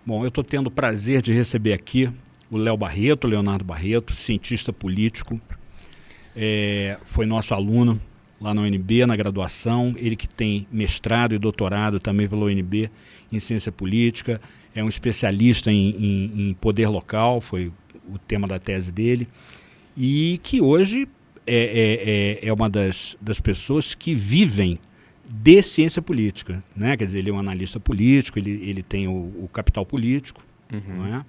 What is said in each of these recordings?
Bom, eu estou tendo o prazer de receber aqui o Leonardo Barreto, cientista político, foi nosso aluno lá na UNB, na graduação, ele que tem mestrado e doutorado também pela UNB em ciência política, é um especialista em poder local, foi o tema da tese dele, e que hoje é uma das pessoas que vivem de ciência política, né? Quer dizer, ele é um analista político, ele tem o capital político, não é?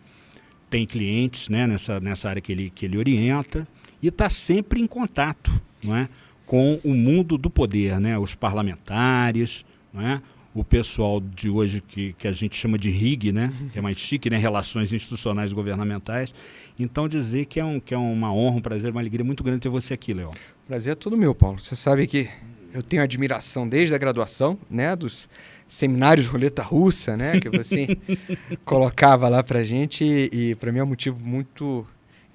Tem clientes, né, nessa área que ele orienta e está sempre em contato, não é, com o mundo do poder, né, os parlamentares, não é, o pessoal de hoje que a gente chama de RIG, né, que é mais chique, né, Relações Institucionais e Governamentais. Então dizer que é uma honra, um prazer, uma alegria muito grande ter você aqui, Léo. Prazer é todo meu, Paulo. Você sabe que eu tenho admiração desde a graduação, né, dos seminários roleta russa, né, que você colocava lá pra gente e para mim é um motivo muito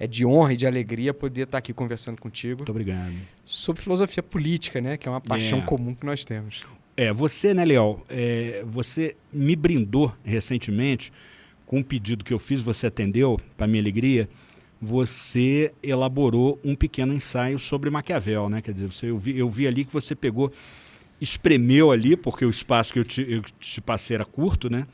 de honra e de alegria poder estar aqui conversando contigo. Muito obrigado. Sobre filosofia política, né, que é uma paixão comum que nós temos. Você, né, Léo, você me brindou recentemente com um pedido que eu fiz, você atendeu, para minha alegria. Você elaborou um pequeno ensaio sobre Maquiavel, né? Quer dizer, eu vi ali que você espremeu ali, porque o espaço que eu te passei era curto, né?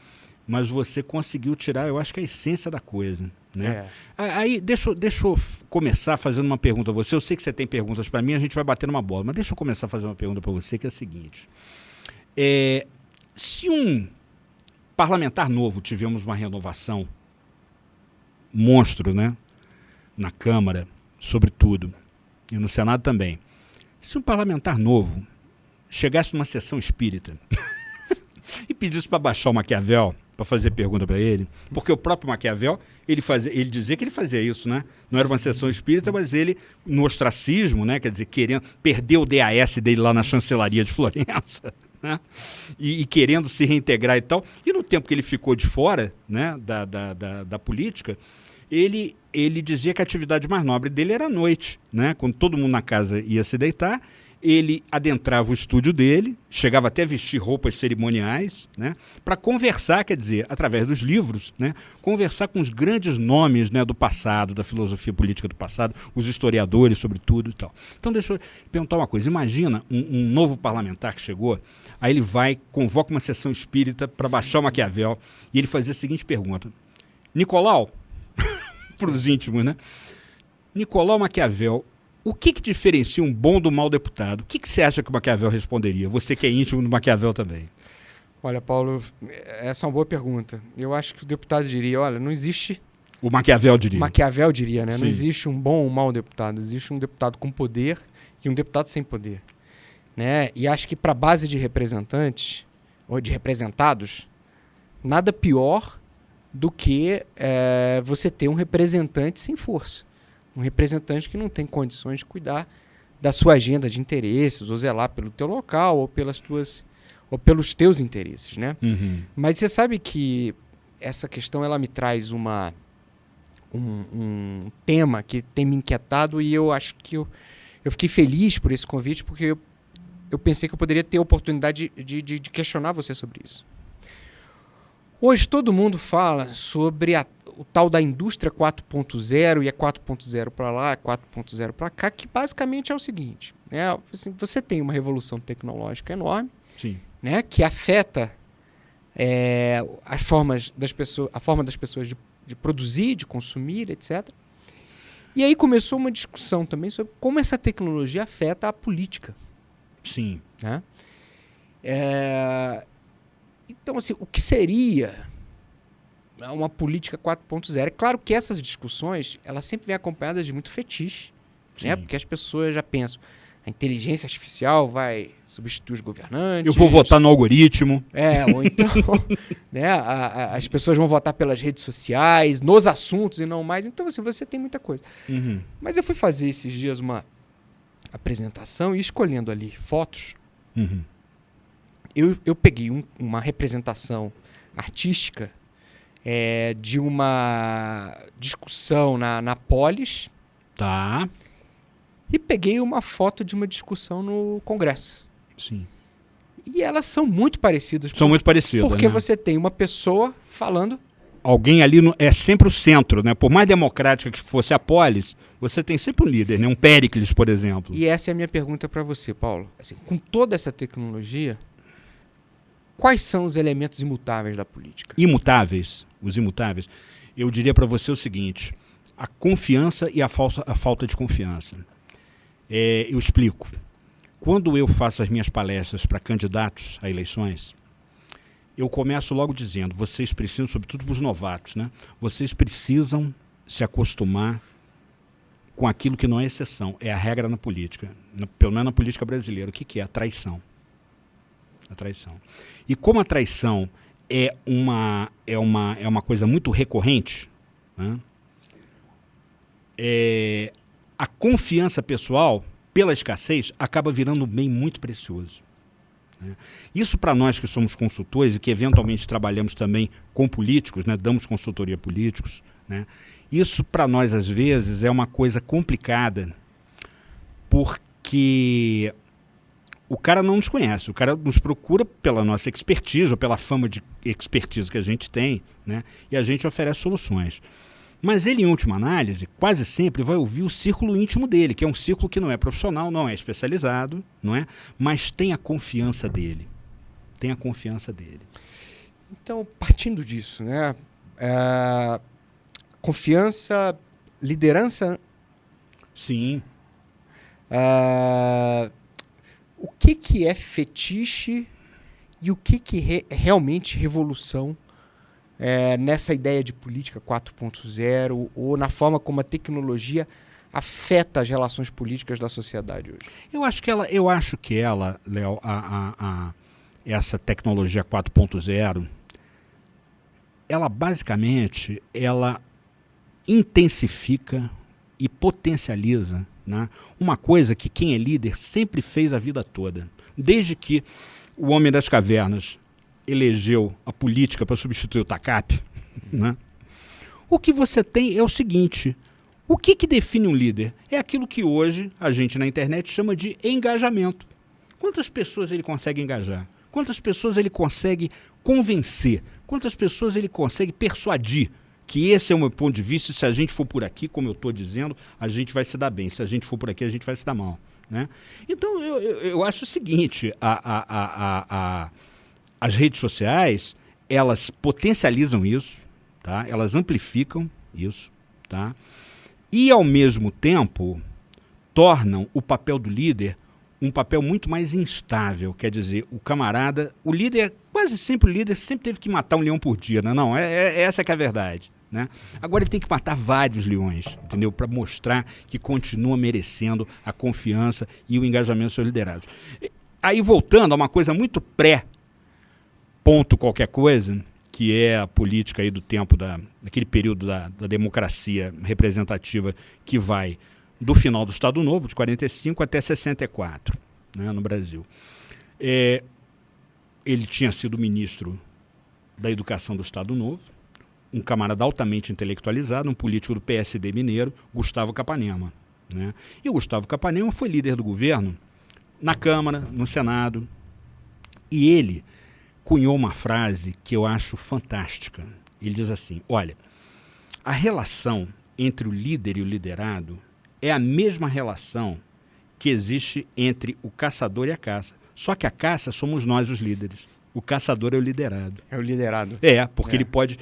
Mas você conseguiu tirar, eu acho que a essência da coisa, né? Aí, deixa eu começar fazendo uma pergunta a você. Eu sei que você tem perguntas para mim, a gente vai bater numa bola, mas deixa eu começar a fazer uma pergunta para você, que é a seguinte. Se um parlamentar novo, tivemos uma renovação monstro, né? Na Câmara, sobretudo, e no Senado também. Se um parlamentar novo chegasse numa sessão espírita e pedisse para baixar o Maquiavel, para fazer pergunta para ele, porque o próprio Maquiavel, ele dizia que ele fazia isso, né? Não era uma sessão espírita, mas ele, no ostracismo, né? Quer dizer, querendo perder o DAS dele lá na chancelaria de Florença, né? E querendo se reintegrar e tal. E no tempo que ele ficou de fora, né? da política, ele dizia que a atividade mais nobre dele era à noite, né? Quando todo mundo na casa ia se deitar, ele adentrava o estúdio dele, chegava até a vestir roupas cerimoniais, né? Para conversar, quer dizer, através dos livros, né? Conversar com os grandes nomes, né, do passado, da filosofia política do passado, os historiadores, sobretudo e tal. Então, deixa eu perguntar uma coisa. Imagina um novo parlamentar que chegou, aí ele convoca uma sessão espírita para baixar o Maquiavel, e ele fazia a seguinte pergunta: Nicolau, para os íntimos, né? Nicolau Maquiavel, o que diferencia um bom do mau deputado? O que você acha que o Maquiavel responderia? Você que é íntimo do Maquiavel também. Olha, Paulo, essa é uma boa pergunta. Eu acho que o deputado diria, olha, não existe... O Maquiavel diria. Maquiavel diria, né? Sim. Não existe um bom ou um mau deputado. Existe um deputado com poder e um deputado sem poder, né? E acho que para a base de representantes, ou de representados, nada pior do que você ter um representante sem força. Um representante que não tem condições de cuidar da sua agenda de interesses, ou zelar pelo teu local, ou pelos teus interesses, né? Uhum. Mas você sabe que essa questão ela me traz um tema que tem me inquietado, e eu acho que eu fiquei feliz por esse convite, porque eu pensei que eu poderia ter a oportunidade de questionar você sobre isso. Hoje todo mundo fala sobre o tal da indústria 4.0, e é 4.0 para lá, é 4.0 para cá, que basicamente é o seguinte, né? Você tem uma revolução tecnológica enorme, sim, né, que afeta a forma das pessoas de produzir, de consumir, etc. E aí começou uma discussão também sobre como essa tecnologia afeta a política. Sim. Né? Então, assim, o que seria uma política 4.0? É claro que essas discussões, elas sempre vêm acompanhadas de muito fetiche, né? Porque as pessoas já pensam, a inteligência artificial vai substituir os governantes. Eu vou votar no algoritmo. Ou então, né, as pessoas vão votar pelas redes sociais, nos assuntos e não mais. Então, assim, você tem muita coisa. Uhum. Mas eu fui fazer esses dias uma apresentação e escolhendo ali fotos, uhum, eu peguei uma representação artística de uma discussão na Polis. Tá. E peguei uma foto de uma discussão no Congresso. Sim. E elas são muito parecidas. São muito parecidas, porque né? você tem uma pessoa falando alguém ali é sempre o centro, né? Por mais democrática que fosse a polis, você tem sempre um líder, né? Um Péricles, por exemplo. E essa é a minha pergunta para você, Paulo. Assim, com toda essa tecnologia, quais são os elementos imutáveis da política? Imutáveis, os imutáveis. Eu diria para você o seguinte: a confiança e a falta de confiança. Eu explico. Quando eu faço as minhas palestras para candidatos a eleições, eu começo logo dizendo, vocês precisam, sobretudo para os novatos, né? Vocês precisam se acostumar com aquilo que não é exceção, é a regra na política, pelo menos na política brasileira. O que é? A traição. A traição. E como a traição é uma coisa muito recorrente, né? A confiança pessoal, pela escassez, acaba virando um bem muito precioso. Isso para nós que somos consultores e que eventualmente trabalhamos também com políticos, né, damos consultoria a políticos, né, isso para nós às vezes é uma coisa complicada, porque o cara não nos conhece, o cara nos procura pela nossa expertise ou pela fama de expertise que a gente tem, né, e a gente oferece soluções. Mas ele, em última análise, quase sempre vai ouvir o círculo íntimo dele, que é um círculo que não é profissional, não é especializado, não é? Mas tem a confiança dele. Tem a confiança dele. Então, partindo disso, né? Confiança, liderança. Sim. O que é fetiche e o que é realmente revolução nessa ideia de política 4.0 ou na forma como a tecnologia afeta as relações políticas da sociedade hoje? Eu acho que ela, Léo, essa tecnologia 4.0, ela basicamente intensifica e potencializa, né, uma coisa que quem é líder sempre fez a vida toda. Desde que o Homem das Cavernas elegeu a política para substituir o TACAP, né? O que você tem é o seguinte: o que define um líder? É aquilo que hoje a gente na internet chama de engajamento. Quantas pessoas ele consegue engajar? Quantas pessoas ele consegue convencer? Quantas pessoas ele consegue persuadir que esse é o meu ponto de vista, e se a gente for por aqui, como eu estou dizendo, a gente vai se dar bem. Se a gente for por aqui, a gente vai se dar mal, né? Então, eu acho o seguinte: as redes sociais, elas potencializam isso, tá? Elas amplificam isso, tá? E, ao mesmo tempo, tornam o papel do líder um papel muito mais instável. Quer dizer, o líder, quase sempre o líder, sempre teve que matar um leão por dia, né? Não, essa que é a verdade, né? Agora ele tem que matar vários leões, entendeu? Para mostrar que continua merecendo a confiança e o engajamento dos seus liderados. Aí, voltando a uma coisa muito ponto qualquer coisa, que é a política aí do tempo, daquele período da democracia representativa que vai do final do Estado Novo, de 45 até 64, né, no Brasil. Ele tinha sido ministro da Educação do Estado Novo, um camarada altamente intelectualizado, um político do PSD mineiro, Gustavo Capanema, né? E o Gustavo Capanema foi líder do governo na Câmara, no Senado, e ele cunhou uma frase que eu acho fantástica. Ele diz assim: olha, a relação entre o líder e o liderado é a mesma relação que existe entre o caçador e a caça. Só que a caça somos nós, os líderes. O caçador é o liderado. É o liderado. Porque ele pode,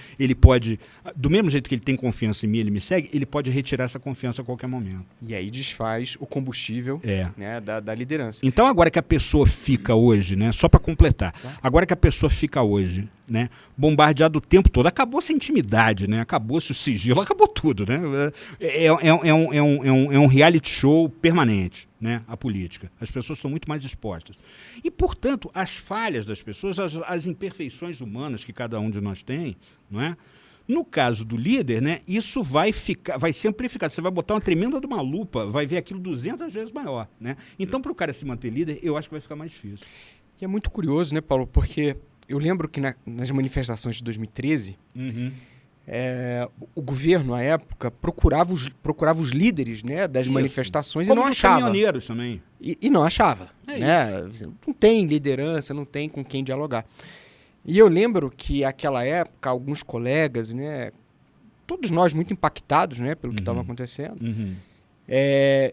do mesmo jeito que ele tem confiança em mim, ele me segue, ele pode retirar essa confiança a qualquer momento. E aí desfaz o combustível, né, da liderança. Então, agora que a pessoa fica hoje, né, só para completar, agora que a pessoa fica hoje, né, bombardeada o tempo todo, acabou-se a intimidade, né, acabou-se o sigilo, acabou tudo, né? É um reality show permanente, né, a política. As pessoas são muito mais expostas. E, portanto, as falhas das pessoas, as imperfeições humanas que cada um de nós tem, não é? No caso do líder, né, isso vai ser amplificado. Você vai botar uma tremenda de uma lupa, vai ver aquilo 200 vezes maior, né? Então, para o cara se manter líder, eu acho que vai ficar mais difícil. E é muito curioso, né, Paulo? Porque eu lembro que nas manifestações de 2013, o governo, à época, procurava os líderes, né, das manifestações. Como e não achava. Caminhoneiros também. E não achava. Né? Não tem liderança, não tem com quem dialogar. E eu lembro que naquela época, alguns colegas, né, todos nós muito impactados, né, pelo que estava acontecendo,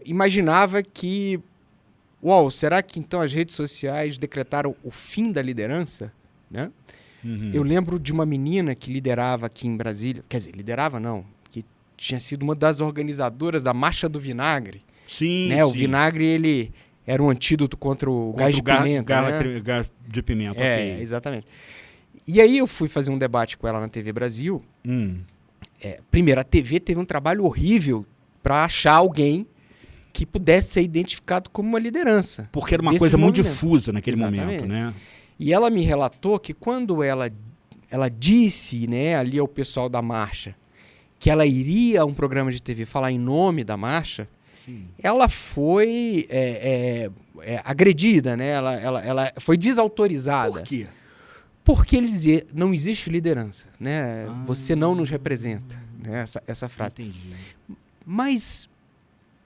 imaginava que, uau, será que então as redes sociais decretaram o fim da liderança? Né? Eu lembro de uma menina que liderava aqui em Brasília, quer dizer, liderava não, que tinha sido uma das organizadoras da Marcha do Vinagre. Sim, né? sim. O vinagre, ele era um antídoto contra o gás de pimenta. Né? Gás de pimenta, ok. Exatamente. E aí eu fui fazer um debate com ela na TV Brasil. Primeiro, a TV teve um trabalho horrível para achar alguém que pudesse ser identificado como uma liderança. Porque era uma coisa muito difusa naquele momento, né? E ela me relatou que quando ela disse, né, ali ao pessoal da marcha que ela iria a um programa de TV falar em nome da marcha, sim, ela foi agredida, né? Ela foi desautorizada. Por quê? Porque ele dizia, não existe liderança, né? Você não nos representa, né? Essa frase. Entendi. Mas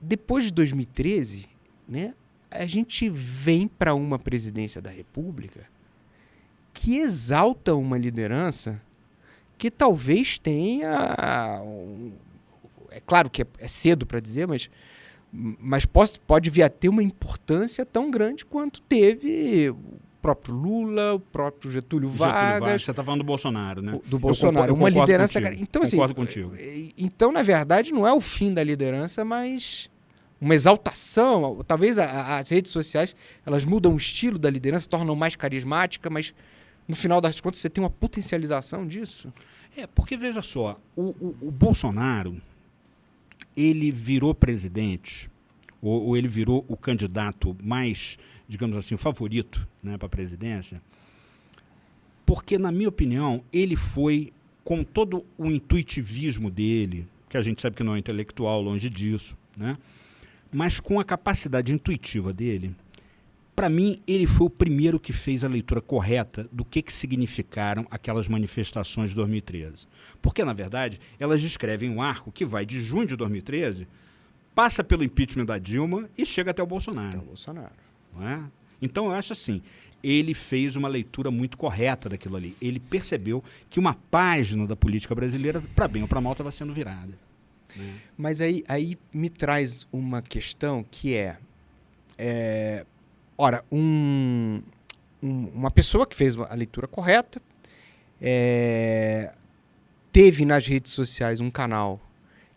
depois de 2013, né, a gente vem para uma presidência da República que exalta uma liderança que talvez tenha... É claro que é cedo para dizer, mas pode vir a ter uma importância tão grande quanto teve o próprio Lula, o próprio Getúlio Vargas. Você está falando do Bolsonaro, né? Do Bolsonaro. Uma liderança... Então, concordo assim, contigo. Então, na verdade, não é o fim da liderança, mas uma exaltação. Talvez as redes sociais elas mudam o estilo da liderança, tornam mais carismática, mas no final das contas você tem uma potencialização disso. Porque veja só, o Bolsonaro, ele virou presidente, ou ele virou o candidato mais, digamos assim, o favorito, né, para a presidência, porque, na minha opinião, ele foi, com todo o intuitivismo dele, que a gente sabe que não é intelectual, longe disso, né, mas com a capacidade intuitiva dele, para mim, ele foi o primeiro que fez a leitura correta do que significaram aquelas manifestações de 2013. Porque, na verdade, elas descrevem um arco que vai de junho de 2013, passa pelo impeachment da Dilma e chega até o Bolsonaro. Não é? Então, eu acho assim, ele fez uma leitura muito correta daquilo ali. Ele percebeu que uma página da política brasileira, para bem ou para mal, estava sendo virada. Né? Mas aí me traz uma questão que ora, uma pessoa que fez a leitura correta teve nas redes sociais um canal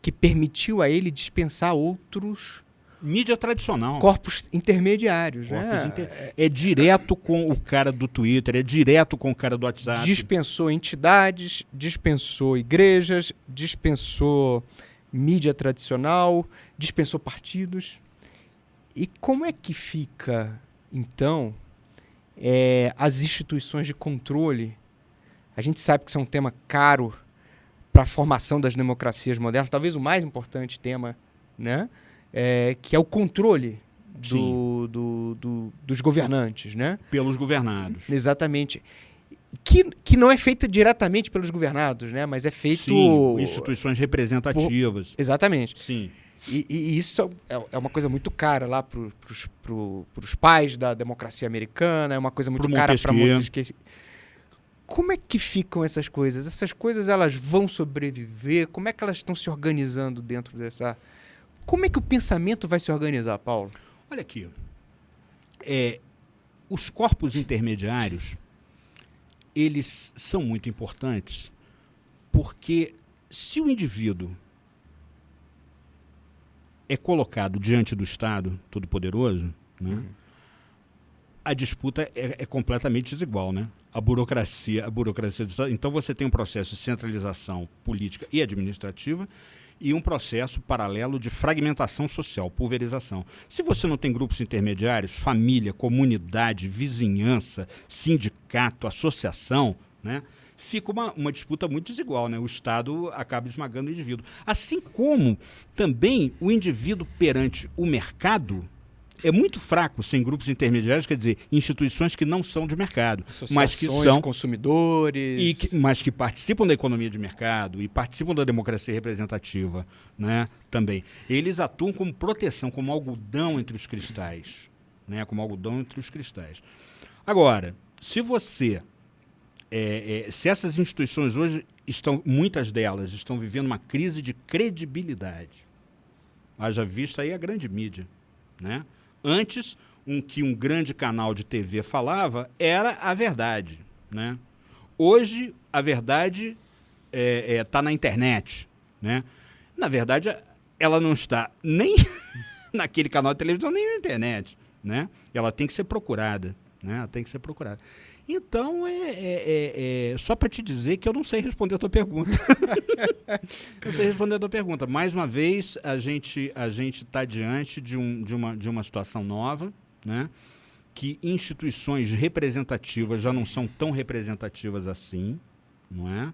que permitiu a ele dispensar outros... Mídia tradicional. Corpos intermediários. É direto com o cara do Twitter, é direto com o cara do WhatsApp. Dispensou entidades, dispensou igrejas, dispensou mídia tradicional, dispensou partidos. E como é que fica... Então, as instituições de controle, a gente sabe que isso é um tema caro para a formação das democracias modernas, talvez o mais importante tema, né? Que é o controle dos governantes, né? Pelos governados. Exatamente. Que não é feito diretamente pelos governados, né? Mas é feito... Sim, instituições representativas. Exatamente. Sim. E isso é uma coisa muito cara lá para os pais da democracia americana, é uma coisa muito cara para muitos. Como é que ficam essas coisas? Essas coisas elas vão sobreviver? Como é que elas estão se organizando dentro dessa... Como é que o pensamento vai se organizar, Paulo? Olha aqui. Os corpos intermediários, eles são muito importantes porque se o indivíduo é colocado diante do Estado Todo-Poderoso, né, a disputa é completamente desigual, né? A burocracia do Estado. Então você tem um processo de centralização política e administrativa e um processo paralelo de fragmentação social, pulverização. Se você não tem grupos intermediários, família, comunidade, vizinhança, sindicato, associação, né, fica uma disputa muito desigual, né? O Estado acaba esmagando o indivíduo. Assim como também o indivíduo perante o mercado é muito fraco sem grupos intermediários, quer dizer, instituições que não são de mercado, mas que são consumidores, mas que participam da economia de mercado e participam da democracia representativa, né, também. Eles atuam como proteção, como algodão entre os cristais, né, como algodão entre os cristais. Agora, se você se essas instituições hoje muitas delas estão vivendo uma crise de credibilidade, haja vista aí a grande mídia, né? Antes, que um grande canal de TV falava era a verdade, né? Hoje, a verdade está na internet, né? Na verdade, ela não está nem naquele canal de televisão, nem na internet, né? Ela tem que ser procurada, né? Ela tem que ser procurada. Então, só para te dizer que eu não sei responder a tua pergunta. Não sei responder a tua pergunta. Mais uma vez, a gente está diante de uma situação nova, né? Que instituições representativas já não são tão representativas assim, não é?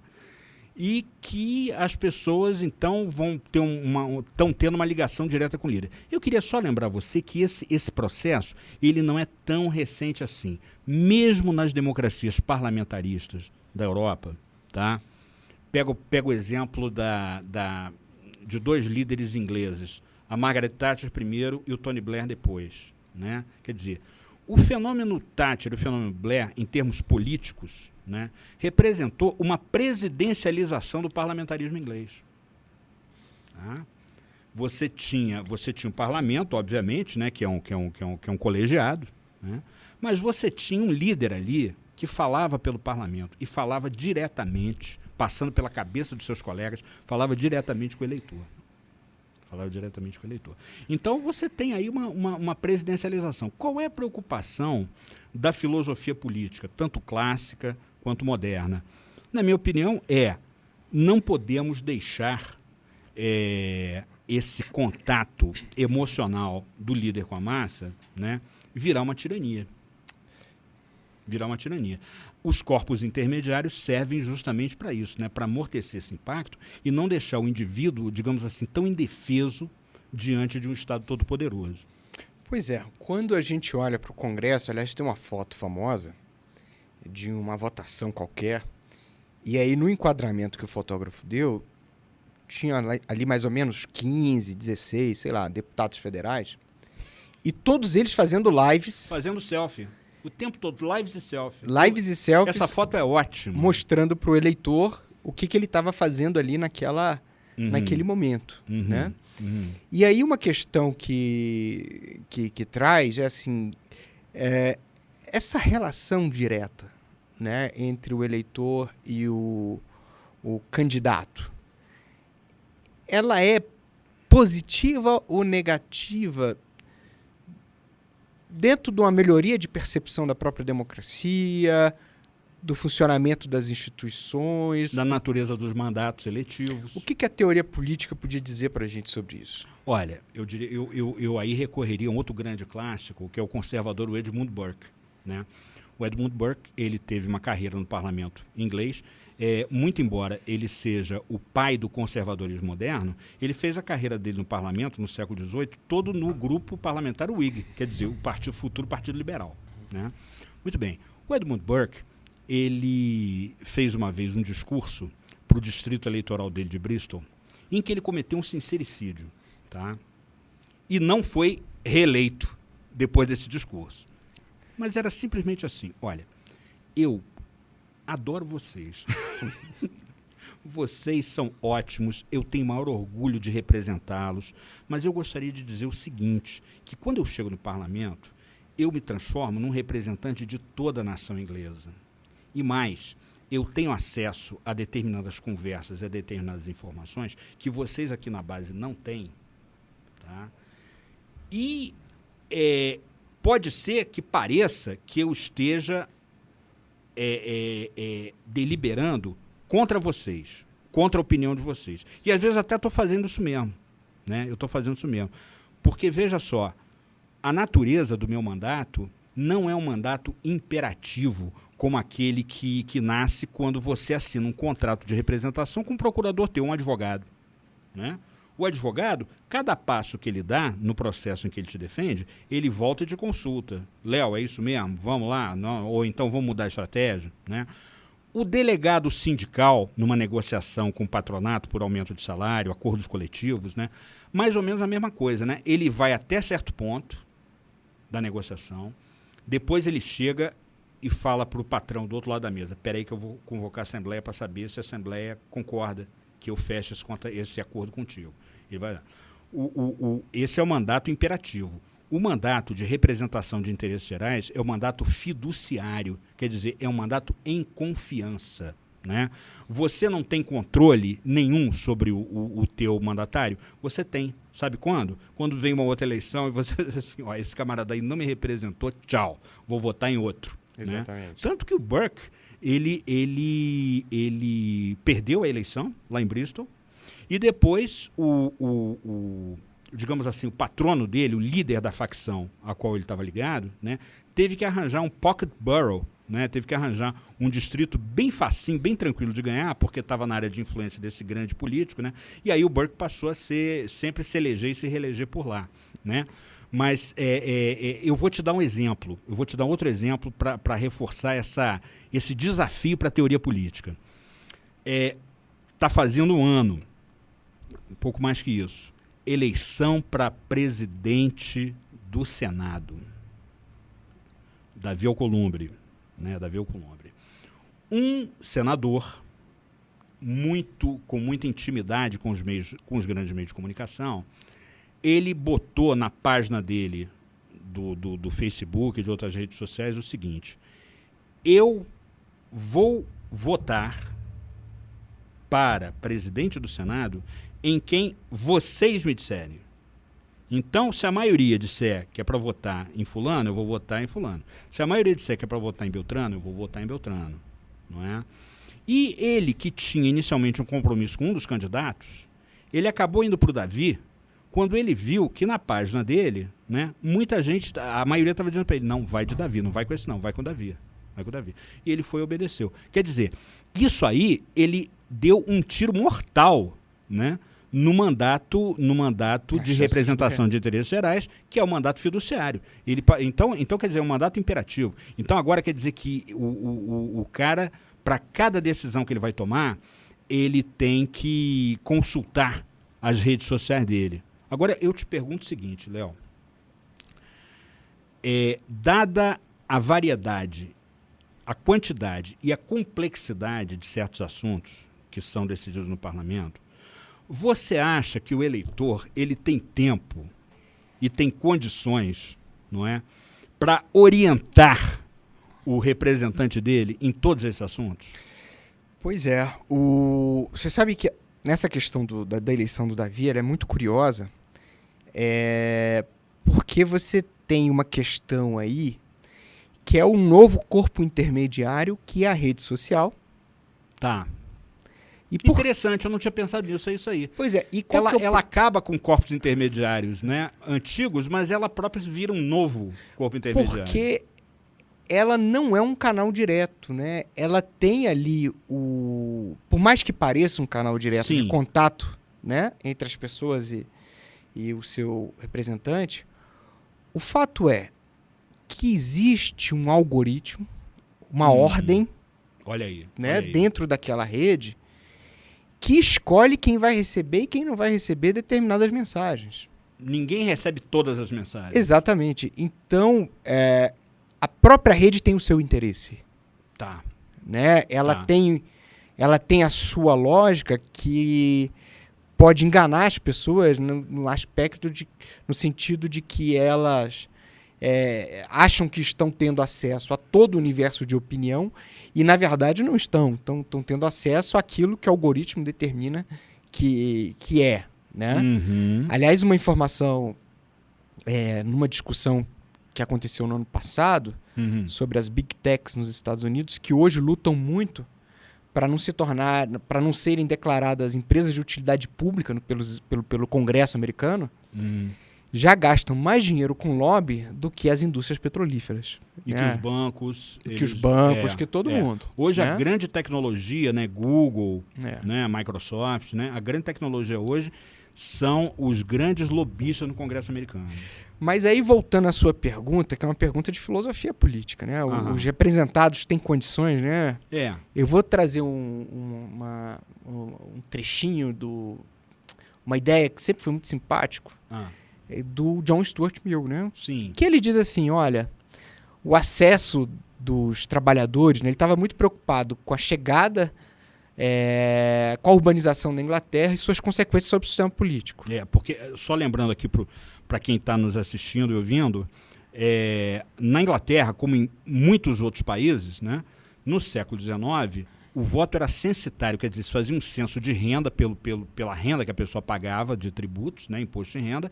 E que as pessoas, então, estão tendo uma ligação direta com o líder. Eu queria só lembrar você que esse processo ele não é tão recente assim. Mesmo nas democracias parlamentaristas da Europa, tá? Pega o exemplo de dois líderes ingleses, a Margaret Thatcher primeiro e o Tony Blair depois, né? Quer dizer, o fenômeno Thatcher e o fenômeno Blair, em termos políticos, né, representou uma presidencialização do parlamentarismo inglês. Tá? Você tinha um parlamento, obviamente, né, que é um colegiado, né, mas você tinha um líder ali que falava pelo parlamento e falava diretamente, passando pela cabeça dos seus colegas, falava diretamente com o eleitor. Então, você tem aí uma presidencialização. Qual é a preocupação da filosofia política, tanto clássica quanto moderna? Na minha opinião, não podemos deixar esse contato emocional do líder com a massa, né, virar uma tirania. Os corpos intermediários servem justamente para isso, né, para amortecer esse impacto e não deixar o indivíduo, digamos assim, tão indefeso diante de um Estado todo-poderoso. Pois é, quando a gente olha para o Congresso, aliás, tem uma foto famosa de uma votação qualquer, e aí no enquadramento que o fotógrafo deu, tinha ali mais ou menos 15, 16, sei lá, deputados federais, e todos eles fazendo lives. Fazendo selfie. O tempo todo, lives e selfies. Lives e selfies. Essa foto é ótima. Mostrando para o eleitor o que ele estava fazendo ali naquele momento, né? E aí uma questão que traz é assim, essa relação direta, né, entre o eleitor e o candidato, ela é positiva ou negativa dentro de uma melhoria de percepção da própria democracia, do funcionamento das instituições, da natureza dos mandatos eletivos? O que a teoria política podia dizer para a gente sobre isso? Olha, eu aí recorreria a um outro grande clássico, que é o conservador Edmund Burke, né? O Edmund Burke, ele teve uma carreira no parlamento inglês, muito embora ele seja o pai do conservadorismo moderno, ele fez a carreira dele no parlamento, no século XVIII, todo no grupo parlamentar Whig, quer dizer, o futuro Partido Liberal, né? Muito bem. O Edmund Burke, ele fez uma vez um discurso para o distrito eleitoral dele de Bristol, em que ele cometeu um sincericídio, tá? E não foi reeleito depois desse discurso. Mas era simplesmente assim: olha, eu adoro vocês. Vocês são ótimos, eu tenho maior orgulho de representá-los, mas eu gostaria de dizer o seguinte, que quando eu chego no parlamento, eu me transformo num representante de toda a nação inglesa. E mais, eu tenho acesso a determinadas conversas, a determinadas informações que vocês aqui na base não têm. Tá? E pode ser que pareça que eu esteja deliberando contra vocês, contra a opinião de vocês. E às vezes até estou fazendo isso mesmo. Né? Eu estou fazendo isso mesmo. Porque, veja só, a natureza do meu mandato não é um mandato imperativo, como aquele que nasce quando você assina um contrato de representação com um procurador teu, um advogado. Né? O advogado, cada passo que ele dá no processo em que ele te defende, ele volta e te consulta. Léo, é isso mesmo? Vamos lá? Não, ou então vamos mudar a estratégia? Né? O delegado sindical, numa negociação com o patronato por aumento de salário, acordos coletivos, né? Mais ou menos a mesma coisa. Né? Ele vai até certo ponto da negociação, depois ele chega e fala para o patrão do outro lado da mesa, peraí que eu vou convocar a Assembleia para saber se a Assembleia concorda que eu feche esse acordo contigo. Ele vai lá. Esse é o mandato imperativo. O mandato de representação de interesses gerais é o mandato fiduciário, quer dizer, é um mandato em confiança. Né? Você não tem controle nenhum sobre o teu mandatário? Você tem. Sabe quando? Quando vem uma outra eleição e você diz assim, ó, esse camarada aí não me representou, tchau, vou votar em outro. Exatamente. Né? Tanto que o Burke, ele perdeu a eleição lá em Bristol e depois digamos assim, o patrono dele, o líder da facção a qual ele estava ligado, né, teve que arranjar um pocket borough, né, teve que arranjar um distrito bem facinho, bem tranquilo de ganhar, porque estava na área de influência desse grande político, né, e aí o Burke passou a sempre se eleger e se reeleger por lá, né. Mas eu vou te dar um exemplo, eu vou te dar outro exemplo para reforçar esse desafio para a teoria política. Está fazendo um ano, um pouco mais que isso, eleição para presidente do Senado. Davi Alcolumbre. Né, Davi Alcolumbre. Um senador com muita intimidade com os grandes meios de comunicação, ele botou na página dele do Facebook e de outras redes sociais o seguinte: eu vou votar para presidente do Senado em quem vocês me disserem. Então, se a maioria disser que é para votar em fulano, eu vou votar em fulano. Se a maioria disser que é para votar em Beltrano, eu vou votar em Beltrano. Não é? E ele, que tinha inicialmente um compromisso com um dos candidatos, ele acabou indo para o Davi quando ele viu que na página dele, né, muita gente, a maioria estava dizendo para ele, não, vai de Davi, não vai com esse não, vai com o Davi. Vai com o Davi. E ele foi e obedeceu. Quer dizer, isso aí, ele deu um tiro mortal, né, no mandato de representação de interesses gerais, que é o mandato fiduciário. Então, quer dizer, é um mandato imperativo. Então, agora quer dizer que o cara, para cada decisão que ele vai tomar, ele tem que consultar as redes sociais dele. Agora, eu te pergunto o seguinte, Léo. Dada a variedade, a quantidade e a complexidade de certos assuntos que são decididos no parlamento, você acha que o eleitor ele tem tempo e tem condições, não é, para orientar o representante dele em todos esses assuntos? Pois é. Você sabe que nessa questão da eleição do Davi, ela é muito curiosa, porque você tem uma questão aí que é o novo corpo intermediário, que é a rede social. Tá. Interessante, eu não tinha pensado nisso, é isso aí. Pois é. E ela acaba com corpos intermediários, né, antigos, mas ela própria vira um novo corpo intermediário. Porque ela não é um canal direto, né? Ela tem ali por mais que pareça um canal direto Sim. de contato, né, entre as pessoas e o seu representante, o fato é que existe um algoritmo, uma ordem, olha aí, né, dentro daquela rede, que escolhe quem vai receber e quem não vai receber determinadas mensagens. Ninguém recebe todas as mensagens. Exatamente. Então, a própria rede tem o seu interesse. Tá. Né? Ela tem a sua lógica que pode enganar as pessoas no aspecto no sentido de que elas acham que estão tendo acesso a todo o universo de opinião e, na verdade, não estão. Estão tendo acesso àquilo que o algoritmo determina que é. Né? Uhum. Aliás, uma informação, numa discussão que aconteceu no ano passado, sobre as Big Techs nos Estados Unidos, que hoje lutam muito para não serem declaradas empresas de utilidade pública pelo Congresso americano, já gastam mais dinheiro com lobby do que as indústrias petrolíferas. E que os bancos... que todo mundo. Hoje, né? A grande tecnologia, né, Google, né, Microsoft, né, a grande tecnologia hoje são os grandes lobistas no Congresso americano. Mas aí, voltando à sua pergunta, que é uma pergunta de filosofia política, né? Os representados têm condições, né? Eu vou trazer um trechinho uma ideia que sempre foi muito simpático, do John Stuart Mill, né? Sim. Que ele diz assim, olha, o acesso dos trabalhadores, né? Ele estava muito preocupado com a chegada, com a urbanização da Inglaterra e suas consequências sobre o sistema político. Porque, só lembrando aqui para quem está nos assistindo e ouvindo, na Inglaterra, como em muitos outros países, né, no século XIX, o voto era censitário, quer dizer, se fazia um censo de renda pela renda que a pessoa pagava de tributos, né, imposto de renda,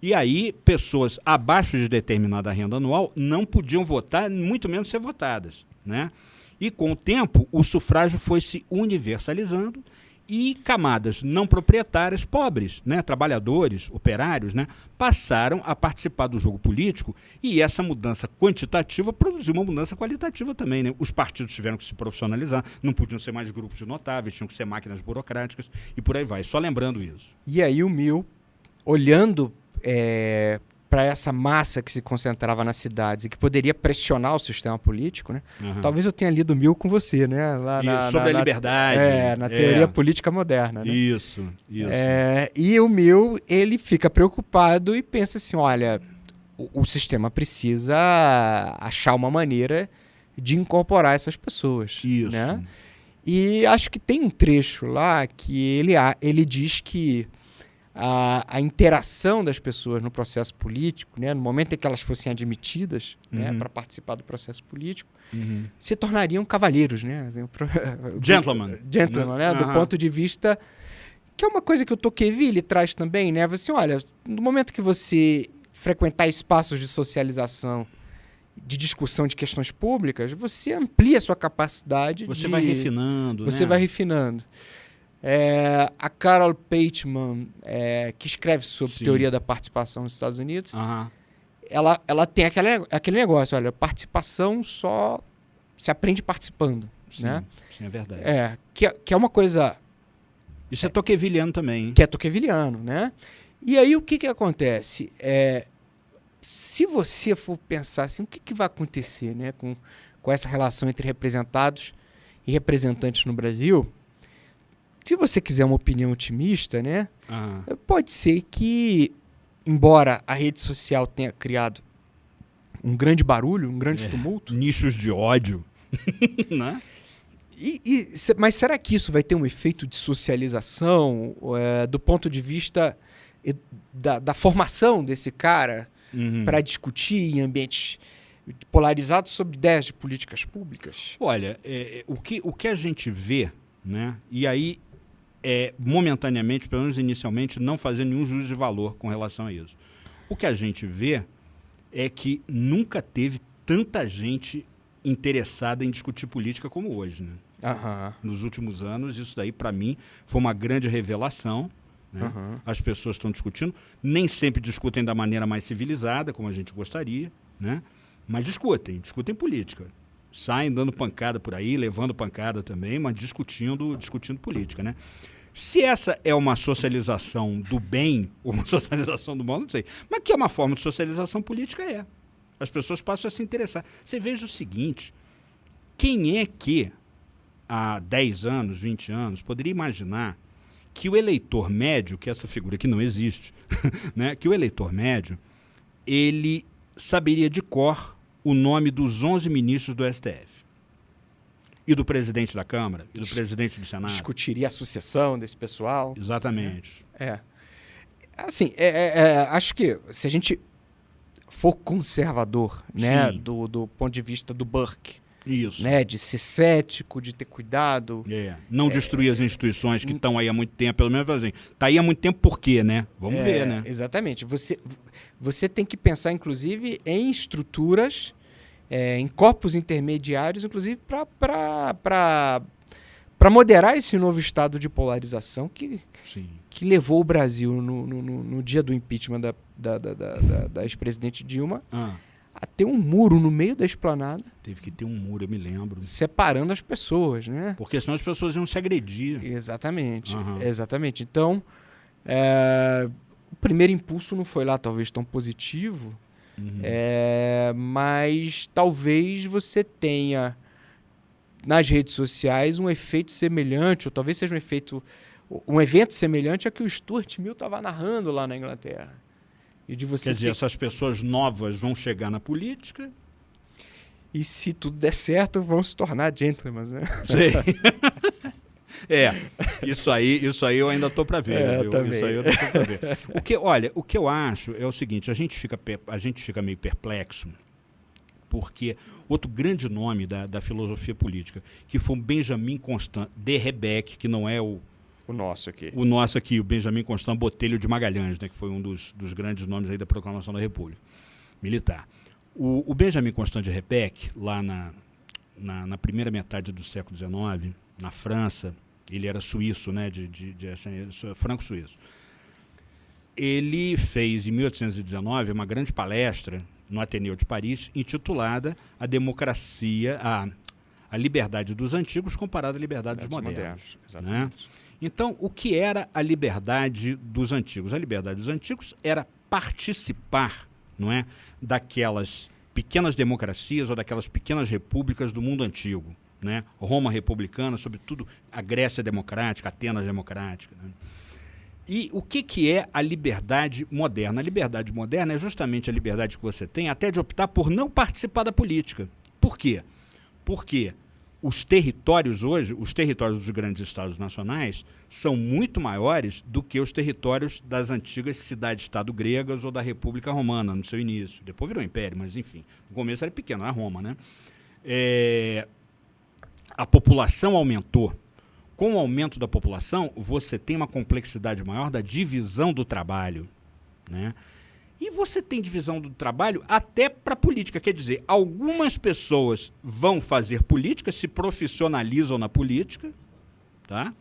e aí pessoas abaixo de determinada renda anual não podiam votar, muito menos ser votadas, né? E com o tempo o sufrágio foi se universalizando e camadas não proprietárias, pobres, né, trabalhadores, operários, né, passaram a participar do jogo político, e essa mudança quantitativa produziu uma mudança qualitativa também, né? Os partidos tiveram que se profissionalizar, não podiam ser mais grupos de notáveis, tinham que ser máquinas burocráticas e por aí vai, só lembrando isso. E aí o Mill, olhando para essa massa que se concentrava nas cidades e que poderia pressionar o sistema político, né? Uhum. Talvez eu tenha lido Mill com você, né? Sobre a liberdade. Na teoria política moderna. Né? Isso. E o Mill, ele fica preocupado e pensa assim, olha, o sistema precisa achar uma maneira de incorporar essas pessoas. Isso. Né? E acho que tem um trecho lá que ele diz que a interação das pessoas no processo político, né, no momento em que elas fossem admitidas, né, para participar do processo político, se tornariam cavalheiros, né? Gentleman, né? Do ponto de vista que é uma coisa que o Tocqueville traz também, né? Você, olha, no momento que você frequentar espaços de socialização, de discussão de questões públicas, você amplia a sua capacidade Você vai refinando, Você vai refinando. A Carol Pateman, que escreve sobre teoria da participação nos Estados Unidos, ela tem aquele negócio, olha, participação só se aprende participando. Sim, né? Sim, é verdade. Que é uma coisa... Isso é tocqueviliano também, hein? Que é tocqueviliano, né? E aí o que acontece? Se você for pensar assim, o que vai acontecer, né, com essa relação entre representados e representantes no Brasil... Se você quiser uma opinião otimista, né? Pode ser que, embora a rede social tenha criado um grande barulho, um grande tumulto... Nichos de ódio, né? Mas será que isso vai ter um efeito de socialização do ponto de vista da formação desse cara para discutir em ambientes polarizados sobre ideias de políticas públicas? Olha, o que a gente vê, né? E aí... momentaneamente, pelo menos inicialmente, não fazer nenhum juízo de valor com relação a isso. O que a gente vê é que nunca teve tanta gente interessada em discutir política como hoje, né? Nos últimos anos, isso daí, para mim, foi uma grande revelação. Né? As pessoas estão discutindo, nem sempre discutem da maneira mais civilizada, como a gente gostaria, né? Mas discutem política. Saem dando pancada por aí, levando pancada também, mas discutindo política, né? Se essa é uma socialização do bem ou uma socialização do mal, não sei. Mas que é uma forma de socialização política, As pessoas passam a se interessar. Você veja o seguinte, quem é que há 10 anos, 20 anos, poderia imaginar que o eleitor médio, que é essa figura que não existe, né? Que o eleitor médio, ele saberia de cor o nome dos 11 ministros do STF. E do presidente da Câmara, e do presidente do Senado. Discutiria a sucessão desse pessoal. Exatamente. Assim, acho que se a gente for conservador, né, do ponto de vista do Burke, isso, né, de ser cético, de ter cuidado. Não destruir as instituições que estão aí há muito tempo, pelo menos assim. Está aí há muito tempo por quê, né? Vamos ver, né? Exatamente. Você tem que pensar, inclusive, em estruturas... em corpos intermediários, inclusive, para moderar esse novo estado de polarização que levou o Brasil, no dia do impeachment da ex-presidente Dilma, a ter um muro no meio da esplanada. Teve que ter um muro, eu me lembro. Separando as pessoas, né? Porque senão as pessoas iam se agredir. Exatamente. Exatamente. Então, o primeiro impulso não foi lá, talvez, tão positivo, mas talvez você tenha nas redes sociais um efeito semelhante, ou talvez seja um evento semelhante a que o Stuart Mill estava narrando lá na Inglaterra. E de você Quer dizer, essas pessoas novas vão chegar na política E se tudo der certo, vão se tornar gentlemen, né? Sei. Isso aí eu ainda tô para ver. Viu? Isso aí eu ainda tô para ver. O que eu acho é o seguinte, a gente fica meio perplexo, porque outro grande nome da filosofia política, que foi o Benjamin Constant de Rebec, que não é o nosso aqui. O nosso aqui, o Benjamin Constant Botelho de Magalhães, né, que foi um dos grandes nomes aí da Proclamação da República Militar. O Benjamin Constant de Rebec, lá na primeira metade do século XIX, na França, ele era suíço, né, franco-suíço. Ele fez, em 1819, uma grande palestra no Ateneu de Paris, intitulada A Democracia, a Liberdade dos Antigos comparada à Liberdade dos Modernos. Exatamente. Né? Então, o que era a liberdade dos antigos? A liberdade dos antigos era participar, não é, daquelas pequenas democracias ou daquelas pequenas repúblicas do mundo antigo, né? Roma republicana, sobretudo a Grécia democrática, Atenas democrática. Né? E o que é a liberdade moderna? A liberdade moderna é justamente a liberdade que você tem até de optar por não participar da política. Por quê? Porque os territórios hoje, os territórios dos grandes estados nacionais, são muito maiores do que os territórios das antigas cidades-estado gregas ou da República Romana, no seu início. Depois virou império, mas enfim, no começo era pequeno, era Roma, né? A população aumentou. Com o aumento da população, você tem uma complexidade maior da divisão do trabalho, né? E você tem divisão do trabalho até para política. Quer dizer, algumas pessoas vão fazer política, se profissionalizam na política, tá?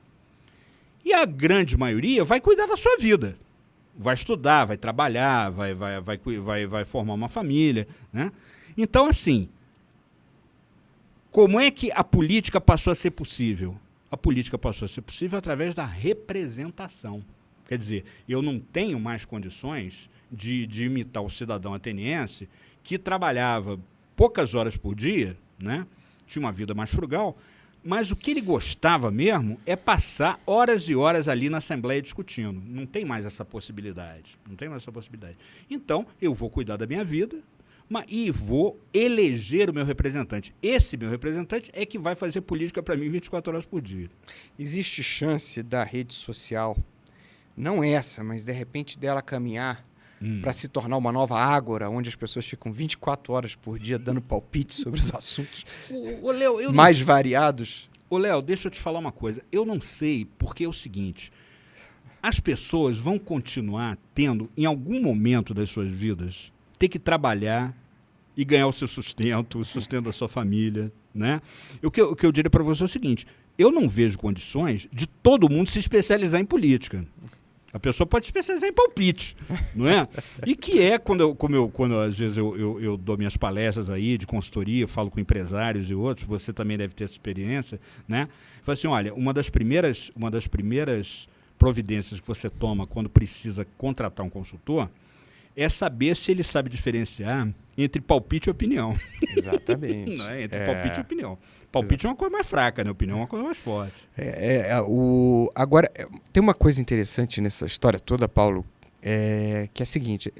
E a grande maioria vai cuidar da sua vida. Vai estudar, vai trabalhar, vai formar uma família, né? Então, assim, como é que a política passou a ser possível? A política passou a ser possível através da representação. Quer dizer, eu não tenho mais condições de imitar o cidadão ateniense que trabalhava poucas horas por dia, né? Tinha uma vida mais frugal, mas o que ele gostava mesmo é passar horas e horas ali na Assembleia discutindo. Não tem mais essa possibilidade. Não tem mais essa possibilidade. Então, eu vou cuidar da minha vida e vou eleger o meu representante. Esse meu representante é que vai fazer política para mim 24 horas por dia. Existe chance da rede social, não essa, mas de repente dela caminhar para se tornar uma nova ágora, onde as pessoas ficam 24 horas por dia dando palpites sobre os assuntos Léo, mais variados? Ô, Léo, deixa eu te falar uma coisa. Eu não sei, porque é o seguinte, as pessoas vão continuar tendo, em algum momento das suas vidas, ter que trabalhar e ganhar o seu sustento, o sustento da sua família, né? O que eu diria para você é o seguinte, eu não vejo condições de todo mundo se especializar em política. A pessoa pode se especializar em palpite, não é? E que é, quando às vezes eu dou minhas palestras aí de consultoria, falo com empresários e outros, você também deve ter essa experiência, né? Falo assim, olha, uma das primeiras providências que você toma quando precisa contratar um consultor é saber se ele sabe diferenciar entre palpite e opinião. Exatamente. Não é? Entre palpite e opinião. Palpite é uma coisa mais fraca, né? Opinião é uma coisa mais forte. Agora, tem uma coisa interessante nessa história toda, Paulo, que é a seguinte.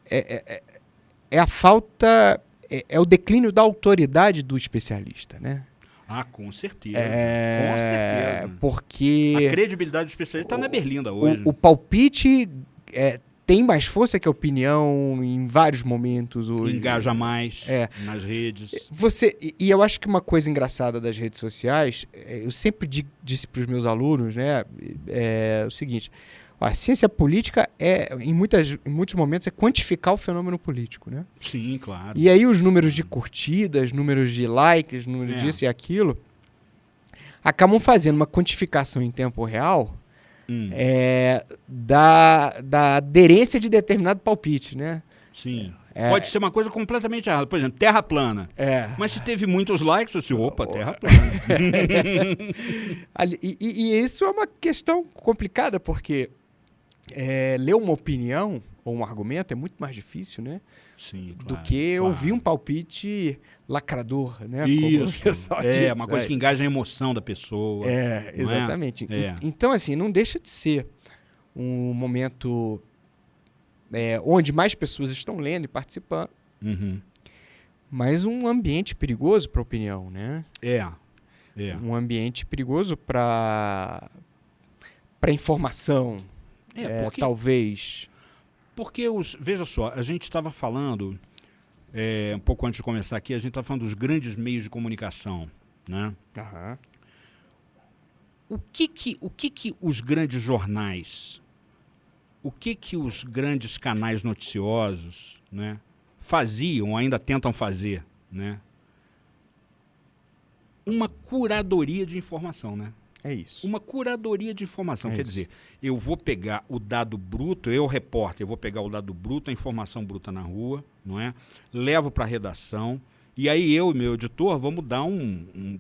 É a falta... É o declínio da autoridade do especialista, né? Ah, com certeza. Com certeza. Porque... A credibilidade do especialista está na berlinda hoje. O palpite... tem mais força que a opinião em vários momentos hoje. Engaja mais nas redes. E eu acho que uma coisa engraçada das redes sociais, eu sempre disse para os meus alunos, né, o seguinte, a ciência política em muitos momentos é quantificar o fenômeno político, né? Sim, claro. E aí os números de curtidas, números de likes, números disso e aquilo, acabam fazendo uma quantificação em tempo real da aderência de determinado palpite, né? Sim. Pode ser uma coisa completamente errada. Por exemplo, terra plana. Mas se teve muitos likes, você opa, terra plana. E isso é uma questão complicada, porque ler uma opinião ou um argumento é muito mais difícil, né? Sim, do que ouvir um palpite lacrador, né? Isso. Uma coisa que engaja a emoção da pessoa. Exatamente. Então, assim, não deixa de ser um momento onde mais pessoas estão lendo e participando. Uhum. mas um ambiente perigoso para a opinião, né? É. Um ambiente perigoso para informação, Porque, talvez. porque veja só, a gente estava falando, um pouco antes de começar aqui, a gente estava falando dos grandes meios de comunicação, né? Aham. O que os grandes jornais, o que os grandes canais noticiosos, né, faziam, ainda tentam fazer, né? Uma curadoria de informação, né? É isso. Uma curadoria de informação. Quer dizer, eu vou pegar o dado bruto, eu, repórter, eu vou pegar o dado bruto, a informação bruta na rua, não é? Levo para a redação, e aí eu e meu editor vamos dar um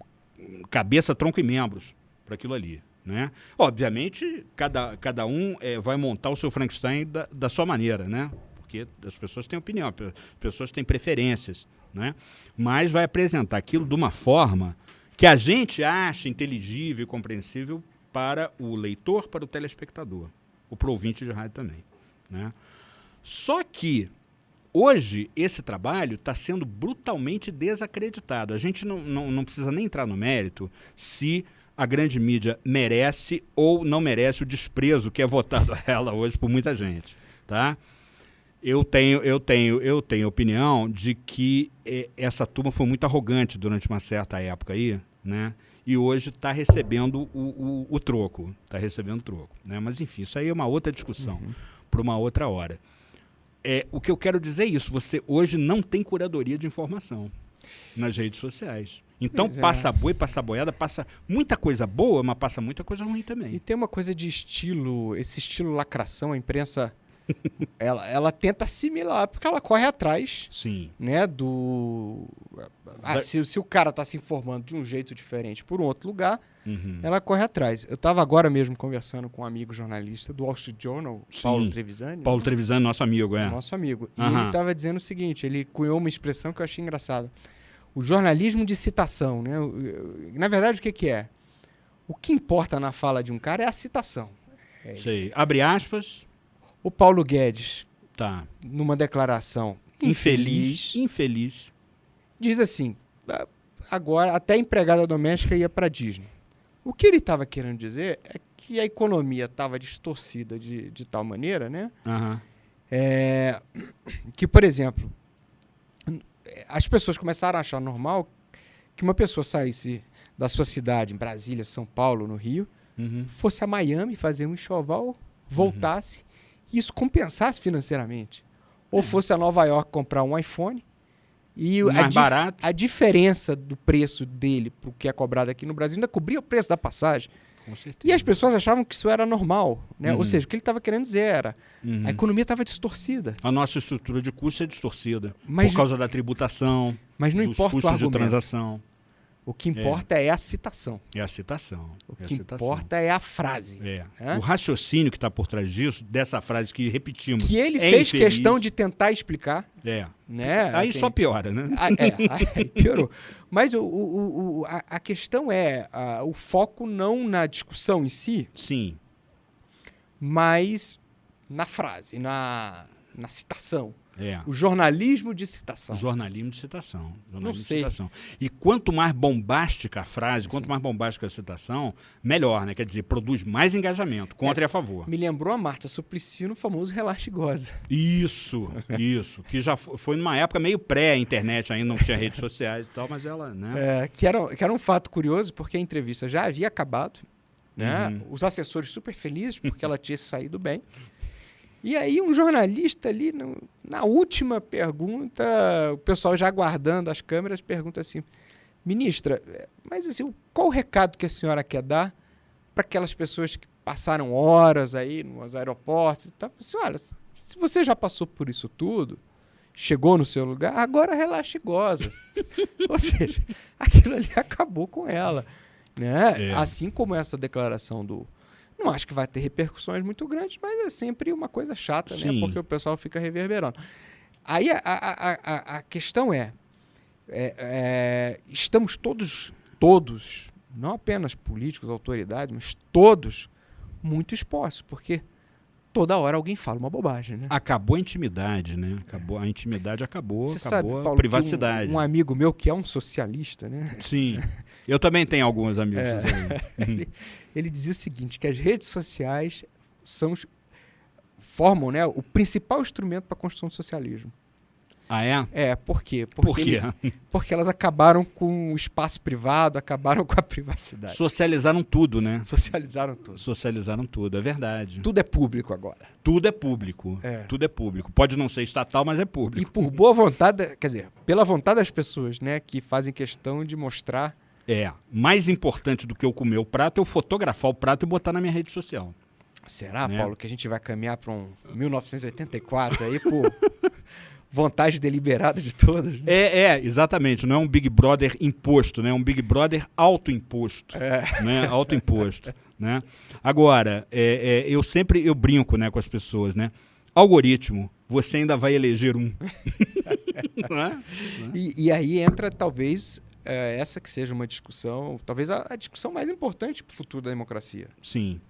cabeça, tronco e membros para aquilo ali, né? Obviamente, cada um vai montar o seu Frankenstein da sua maneira, né? Porque as pessoas têm opinião, as pessoas têm preferências, né? Mas vai apresentar aquilo de uma forma que a gente acha inteligível e compreensível para o leitor, para o telespectador, ou para o ouvinte de rádio também, né? Só que hoje esse trabalho está sendo brutalmente desacreditado. A gente não precisa nem entrar no mérito se a grande mídia merece ou não merece o desprezo que é votado a ela hoje por muita gente, tá? Eu tenho opinião de que essa turma foi muito arrogante durante uma certa época aí, né? E hoje está recebendo o troco. Está recebendo troco, né? Mas, enfim, isso aí é uma outra discussão, para uma outra hora. O que eu quero dizer é isso. Você hoje não tem curadoria de informação nas redes sociais. Então, passa boi, passa boiada, passa muita coisa boa, mas passa muita coisa ruim também. E tem uma coisa de estilo, esse estilo lacração, a imprensa... ela tenta assimilar, porque ela corre atrás. Sim. Né, do... se o cara está se informando de um jeito diferente por um outro lugar, ela corre atrás. Eu estava agora mesmo conversando com um amigo jornalista do Wall Street Journal, Paulo Trevisani. Paulo Trevisani, nosso amigo, Nosso amigo. E ele estava dizendo o seguinte, ele cunhou uma expressão que eu achei engraçada. O jornalismo de citação, né? Na verdade, o que é? O que importa na fala de um cara é a citação. Sei. Abre aspas... O Paulo Guedes, tá, numa declaração infeliz, diz assim, agora até a empregada doméstica ia para Disney. O que ele estava querendo dizer é que a economia estava distorcida de tal maneira, né? Que, por exemplo, as pessoas começaram a achar normal que uma pessoa saísse da sua cidade, em Brasília, São Paulo, no Rio, fosse a Miami fazer um enxoval, voltasse, e isso compensasse financeiramente. Ou fosse a Nova York comprar um iPhone e mais barato. A diferença do preço dele para o que é cobrado aqui no Brasil ainda cobria o preço da passagem. Com certeza. E as pessoas achavam que isso era normal, né? Ou seja, o que ele estava querendo dizer era a economia estava distorcida. A nossa estrutura de custo é distorcida Mas por causa da tributação, mas não dos importa custos o de argumento. transação. O que importa é a citação. É a citação. O que importa é a frase. Né? Né? O raciocínio que está por trás disso, dessa frase que repetimos. Que ele fez infeliz. Questão de tentar explicar. Né? Aí assim, só piora, né? Aí piorou. Mas a questão é o foco não na discussão em si, Sim. mas na frase, na citação. O jornalismo de citação. O jornalismo de citação. Não sei. E quanto mais bombástica a frase, quanto mais bombástica a citação, melhor, né? Quer dizer, produz mais engajamento, contra e a favor. Me lembrou a Marta Suplicy no famoso Relaxa e Goza. Isso. Que já foi numa época meio pré-internet, ainda não tinha redes sociais e tal, mas ela, né? Que era um fato curioso, porque a entrevista já havia acabado, né? Os assessores super felizes, porque ela tinha saído bem. E aí um jornalista ali, na última pergunta, o pessoal já aguardando as câmeras, pergunta assim, ministra, mas assim, qual o recado que a senhora quer dar para aquelas pessoas que passaram horas aí nos aeroportos e tal? Assim, olha, se você já passou por isso tudo, chegou no seu lugar, agora relaxa e goza. Ou seja, aquilo ali acabou com ela. Né? Assim como essa declaração do... Não acho que vai ter repercussões muito grandes, mas é sempre uma coisa chata, né? Porque o pessoal fica reverberando. Aí a questão estamos todos, não apenas políticos, autoridades, mas todos muito expostos, porque toda hora alguém fala uma bobagem, né? Acabou a intimidade, né? A intimidade acabou, Você acabou sabe, a Paulo, privacidade. um amigo meu que é um socialista, né? Sim. Eu também tenho alguns amigos aí. Ele dizia o seguinte, que as redes sociais formam, né, o principal instrumento para a construção do socialismo. Ah, é? Por quê? Por quê? Porque elas acabaram com o espaço privado, acabaram com a privacidade. Socializaram tudo, né? Socializaram tudo. Socializaram tudo, é verdade. Tudo é público agora. Tudo é público. Tudo é público. Pode não ser estatal, mas é público. E por boa vontade, quer dizer, pela vontade das pessoas, né, que fazem questão de mostrar. Mais importante do que eu comer o prato é eu fotografar o prato e botar na minha rede social. Será, né? Paulo, que a gente vai caminhar para um 1984 aí por vontade deliberada de todos? Né? Exatamente. Não é um Big Brother imposto, né? É um Big Brother autoimposto. Né? Autoimposto. Né? Agora, eu brinco, né, com as pessoas, né? Algoritmo, você ainda vai eleger um. Né? E aí entra, talvez, essa que seja uma discussão, talvez a discussão mais importante para o futuro da democracia. Sim.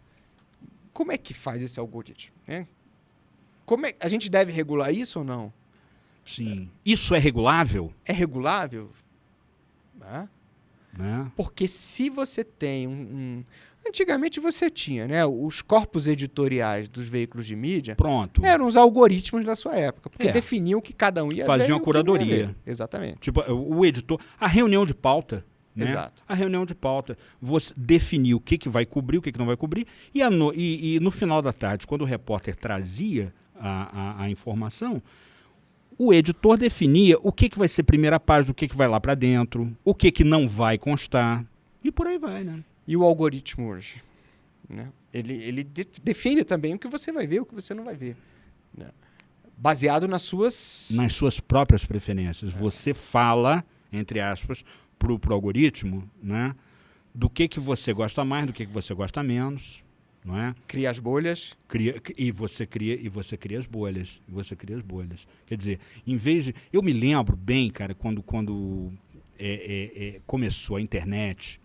Como é que faz esse algoritmo? Né? A gente deve regular isso ou não? Sim. Isso é regulável? É regulável? Né? Porque se você tem Antigamente você tinha, né? Os corpos editoriais dos veículos de mídia. Pronto. Eram os algoritmos da sua época. Porque definiam o que cada um ia ver. Faziam a curadoria. Exatamente. Tipo, o editor... A reunião de pauta... Né? Exato. A reunião de pauta. Você definir o que vai cobrir, o que não vai cobrir. E no final da tarde, quando o repórter trazia a informação, o editor definia o que vai ser primeira página, o que vai lá para dentro, o que não vai constar. E por aí vai, né? E o algoritmo hoje? Né? Ele define também o que você vai ver e o que você não vai ver. Né? Baseado nas suas próprias preferências. Você fala, entre aspas, pro algoritmo, né, do que você gosta mais, do que você gosta menos, não é? Cria as bolhas. E você cria as bolhas. Quer dizer, em vez de... Eu me lembro bem, cara, quando começou a internet,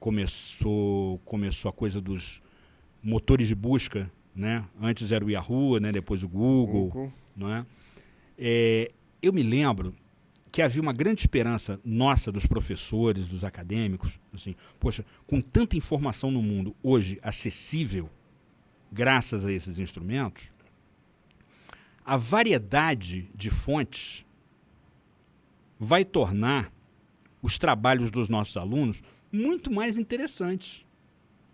começou a coisa dos motores de busca, né? Antes era o Yahoo, né? Depois o Google. Não é? Eu me lembro que havia uma grande esperança nossa, dos professores, dos acadêmicos, assim, poxa, com tanta informação no mundo hoje acessível, graças a esses instrumentos, a variedade de fontes vai tornar os trabalhos dos nossos alunos muito mais interessantes.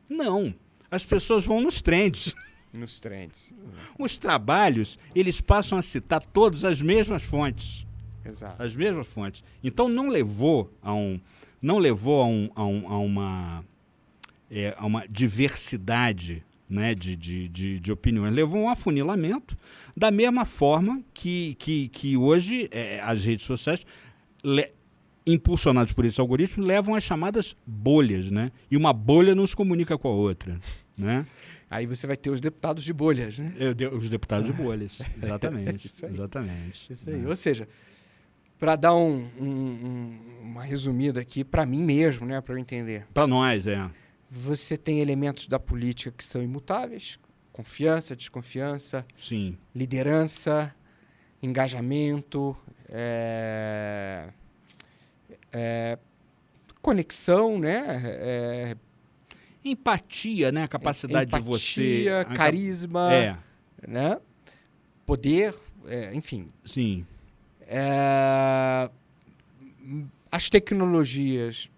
Não, as pessoas vão nos trends. Nos trends. Os trabalhos, eles passam a citar todas as mesmas fontes. Exato. As mesmas fontes. Então não levou a uma diversidade, né, de opiniões. Levou a um afunilamento, da mesma forma que hoje as redes sociais, impulsionadas por esse algoritmo, levam as chamadas bolhas, né? E uma bolha não se comunica com a outra, né? Aí você vai ter os deputados de bolhas, né? Os deputados de bolhas, exatamente. Isso aí. Exatamente. Isso aí. Ou seja, para dar uma resumida aqui, para mim mesmo, né, para eu entender. Para nós, Você tem elementos da política que são imutáveis: confiança, desconfiança, sim, liderança, engajamento, conexão, né? Empatia, né? A capacidade de você... Carisma, né? Poder, enfim. Sim. As tecnologias,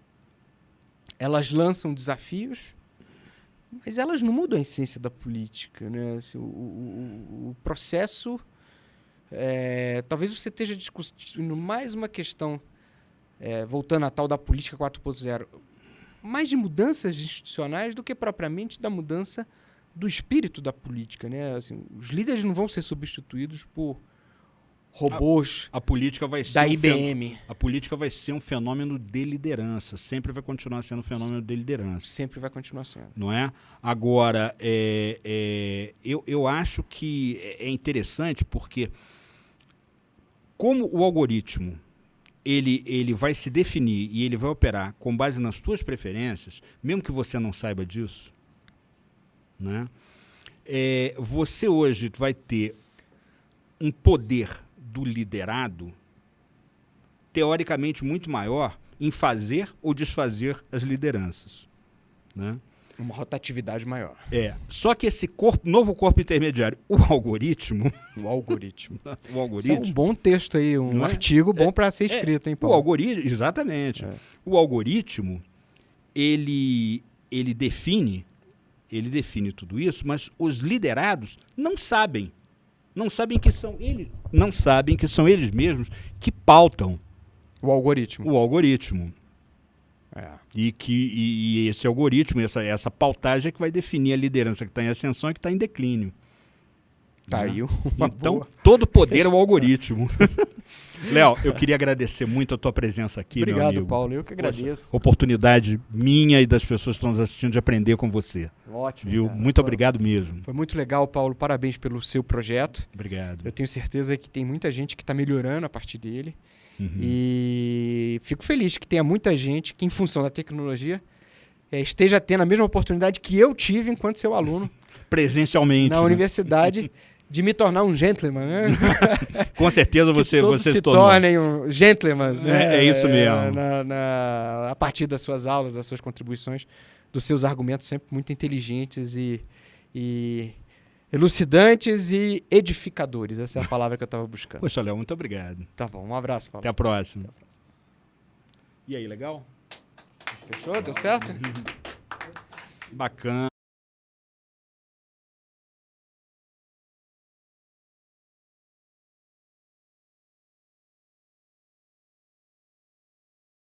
elas lançam desafios, mas elas não mudam a essência da política, né? Assim, o processo... talvez você esteja discutindo mais uma questão, voltando à tal da política 4.0, mais de mudanças institucionais do que propriamente da mudança do espírito da política, né? Assim, os líderes não vão ser substituídos por robôs a política vai ser da IBM. A política vai ser um fenômeno de liderança. Sempre vai continuar sendo um fenômeno de liderança. Sempre vai continuar sendo. Não é? Agora, eu acho que é interessante porque, como o algoritmo ele vai se definir e ele vai operar com base nas suas preferências, mesmo que você não saiba disso, né? Você hoje vai ter um poder do liderado teoricamente muito maior em fazer ou desfazer as lideranças, né? Uma rotatividade maior. Só que esse novo corpo intermediário, o algoritmo... O algoritmo. O algoritmo... Isso é um bom texto aí, um artigo bom para ser escrito, hein, Paulo? O algoritmo, exatamente. O algoritmo, ele define tudo isso, mas os liderados não sabem. Não sabem que são eles mesmos que pautam o algoritmo. E esse algoritmo, essa pautagem é que vai definir a liderança que está em ascensão e que está em declínio. Tá aí então, todo poder é o algoritmo. Léo, eu queria agradecer muito a tua presença aqui, meu amigo. Obrigado, Paulo. Eu que agradeço. Poxa, oportunidade minha e das pessoas que estão nos assistindo de aprender com você. Ótimo. Viu? Muito obrigado mesmo. Foi muito legal, Paulo. Parabéns pelo seu projeto. Obrigado. Eu tenho certeza que tem muita gente que está melhorando a partir dele. E fico feliz que tenha muita gente que, em função da tecnologia, esteja tendo a mesma oportunidade que eu tive enquanto seu aluno. Presencialmente. Na universidade, de me tornar um gentleman, né? Com certeza você se tornem um gentleman, né? É isso mesmo. A partir das suas aulas, das suas contribuições, dos seus argumentos sempre muito inteligentes e elucidantes e edificadores. Essa é a palavra que eu estava buscando. Poxa, Léo, muito obrigado. Tá bom, um abraço, Paulo. Até a próxima. E aí, legal? Fechou? Deu certo? Bacana.